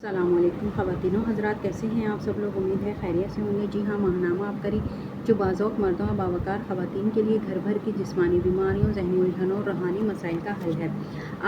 السلام علیکم خواتین و حضرات، کیسے ہیں آپ سب لوگ؟ امید ہے خیریت سے ہوں گے۔ جی ہاں، ماہنامہ آپ کری جو بعض مردوں اور باوقار خواتین کے لیے گھر بھر کی جسمانی بیماریوں، ذہنی الجھنوں اور روحانی مسائل کا حل ہے۔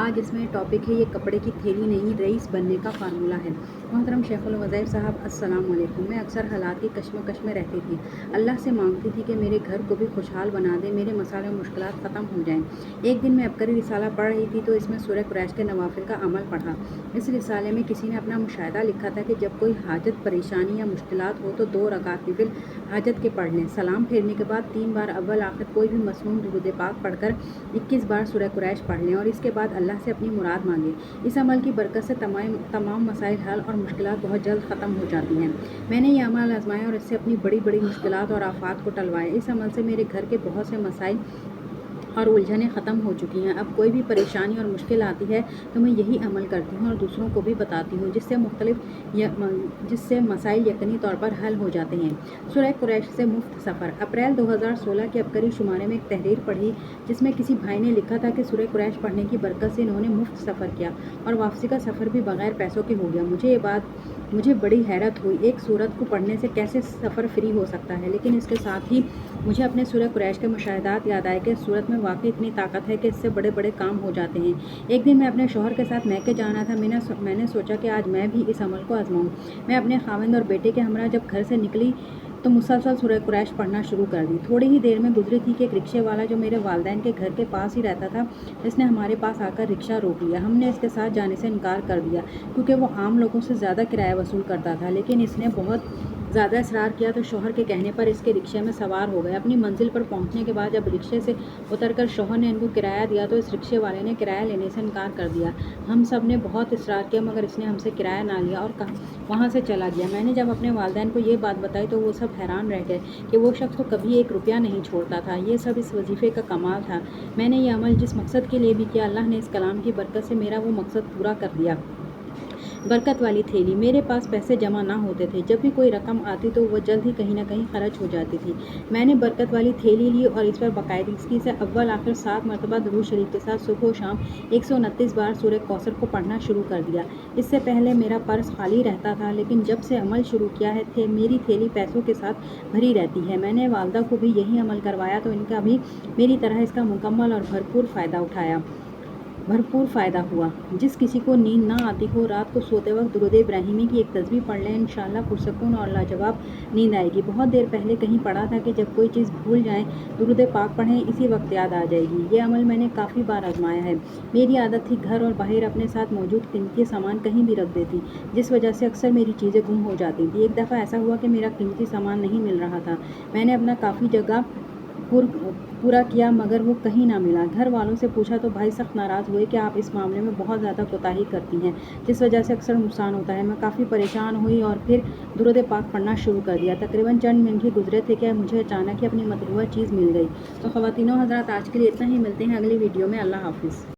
آج اس میں ٹاپک ہے یہ کپڑے کی تھیلی نہیں، رئیس بننے کا فارمولہ ہے۔ محترم شیخ الوظائف صاحب، السلام علیکم۔ میں اکثر حالات کی کشمکش میں رہتی تھی، اللہ سے مانگتی تھی کہ میرے گھر کو بھی خوشحال بنا دے، میرے مسائل و مشکلات ختم ہو جائیں۔ ایک دن میں عبقری رسالہ پڑھ رہی تھی تو اس میں سورہ قریش کے نوافل کا عمل پڑھا۔ اس رسالے میں کسی نے اپنا مشاہدہ لکھا تھا کہ جب کوئی حاجت، پریشانی یا مشکلات ہو تو 2 رکعت نفل حاجت کے پڑھ لیں۔ سلام پھیرنے کے بعد 3 بار اول آخر کوئی بھی مسنون درود پاک پڑھ کر 21 بار سورہ قریش پڑھ لیں اور اس کے بعد اللہ سے اپنی مراد مانگیں۔ اس عمل کی برکت سے تمام مسائل حل اور مشکلات بہت جلد ختم ہو جاتی ہیں۔ میں نے یہ عمل آزمایا اور اس سے اپنی بڑی بڑی مشکلات اور آفات کو ٹلوایا۔ اس عمل سے میرے گھر کے بہت سے مسائل اور الجھنیں ختم ہو چکی ہیں۔ اب کوئی بھی پریشانی اور مشکل آتی ہے تو میں یہی عمل کرتی ہوں اور دوسروں کو بھی بتاتی ہوں، جس سے مسائل یقینی طور پر حل ہو جاتے ہیں۔ سورہ قریش سے مفت سفر۔ اپریل 2016 کے عبقری شمارے میں ایک تحریر پڑھی جس میں کسی بھائی نے لکھا تھا کہ سورہ قریش پڑھنے کی برکت سے انہوں نے مفت سفر کیا اور واپسی کا سفر بھی بغیر پیسوں کے ہو گیا۔ مجھے بڑی حیرت ہوئی، ایک سورت کو پڑھنے سے کیسے سفر فری ہو سکتا ہے؟ لیکن اس کے ساتھ ہی مجھے اپنے سورہ قریش کے مشاہدات یاد آئے کہ اس سورت میں واقعی اتنی طاقت ہے کہ اس سے بڑے بڑے کام ہو جاتے ہیں۔ ایک دن میں اپنے شوہر کے ساتھ میکے جانا تھا۔ میں نے سوچا کہ آج میں بھی اس عمل کو آزماؤں۔ میں اپنے خاوند اور بیٹے کے ہمراہ جب گھر سے نکلی تو مسلسل سورہ قریش پڑھنا شروع کر دی۔ تھوڑی ہی دیر میں گزری تھی کہ ایک رکشے والا جو میرے والدین کے گھر کے پاس ہی رہتا تھا، اس نے ہمارے پاس آ کر رکشہ روک لیا۔ ہم نے اس کے ساتھ جانے سے انکار کر دیا کیونکہ وہ عام لوگوں سے زیادہ کرایہ وصول کرتا تھا، لیکن اس نے بہت زیادہ اصرار کیا تو شوہر کے کہنے پر اس کے رکشے میں سوار ہو گئے۔ اپنی منزل پر پہنچنے کے بعد جب رکشے سے اتر کر شوہر نے ان کو کرایہ دیا تو اس رکشے والے نے کرایہ لینے سے انکار کر دیا۔ ہم سب نے بہت اصرار کیا مگر اس نے ہم سے کرایہ نہ لیا اور وہاں سے چلا گیا۔ میں نے جب اپنے والدین کو یہ بات بتائی تو وہ سب حیران رہ گئے کہ وہ شخص تو کبھی 1 روپیہ نہیں چھوڑتا تھا۔ یہ سب اس وظیفے کا کمال تھا۔ میں نے یہ عمل جس مقصد کے لیے بھی کیا، اللہ نے اس کلام کی برکت سے میرا وہ مقصد پورا کر دیا۔ برکت والی تھیلی۔ میرے پاس پیسے جمع نہ ہوتے تھے، جب بھی کوئی رقم آتی تو وہ جلد ہی کہیں نہ کہیں خرچ ہو جاتی تھی۔ میں نے برکت والی تھیلی لی اور اس پر باقاعدگی سے اول آخر 7 مرتبہ درود شریف کے ساتھ صبح و شام 129 بار سورہ کوثر کو پڑھنا شروع کر دیا۔ اس سے پہلے میرا پرس خالی رہتا تھا، لیکن جب سے عمل شروع کیا ہے میری تھیلی پیسوں کے ساتھ بھری رہتی ہے۔ میں نے والدہ کو بھی یہی عمل کروایا تو ان کا بھی میری طرح اس کا مکمل اور بھرپور فائدہ ہوا۔ جس کسی کو نیند نہ آتی ہو، رات کو سوتے وقت درود ابراہیمی کی ایک تسبیح پڑھ لیں، انشاءاللہ پرسکون اور لاجواب نیند آئے گی۔ بہت دیر پہلے کہیں پڑھا تھا کہ جب کوئی چیز بھول جائیں درود پاک پڑھیں، اسی وقت یاد آ جائے گی۔ یہ عمل میں نے کافی بار آزمایا ہے۔ میری عادت تھی گھر اور باہر اپنے ساتھ موجود قیمتی سامان کہیں بھی رکھ دیتی، جس وجہ سے اکثر میری چیزیں گم ہو جاتی تھیں۔ ایک دفعہ ایسا ہوا کہ میرا قیمتی سامان نہیں مل رہا تھا۔ میں نے اپنا کافی جگہ پورا کیا مگر وہ کہیں نہ ملا۔ گھر والوں سے پوچھا تو بھائی سخت ناراض ہوئے کہ آپ اس معاملے میں بہت زیادہ کوتاہی کرتی ہیں، جس وجہ سے اکثر نقصان ہوتا ہے۔ میں کافی پریشان ہوئی اور پھر درود پاک پڑھنا شروع کر دیا۔ تقریباً چند منٹ ہی گزرے تھے کہ مجھے اچانک ہی اپنی مطلوبہ چیز مل گئی۔ تو خواتین و حضرات، آج کے لیے اتنا ہی، ملتے ہیں اگلی ویڈیو میں۔ اللہ حافظ۔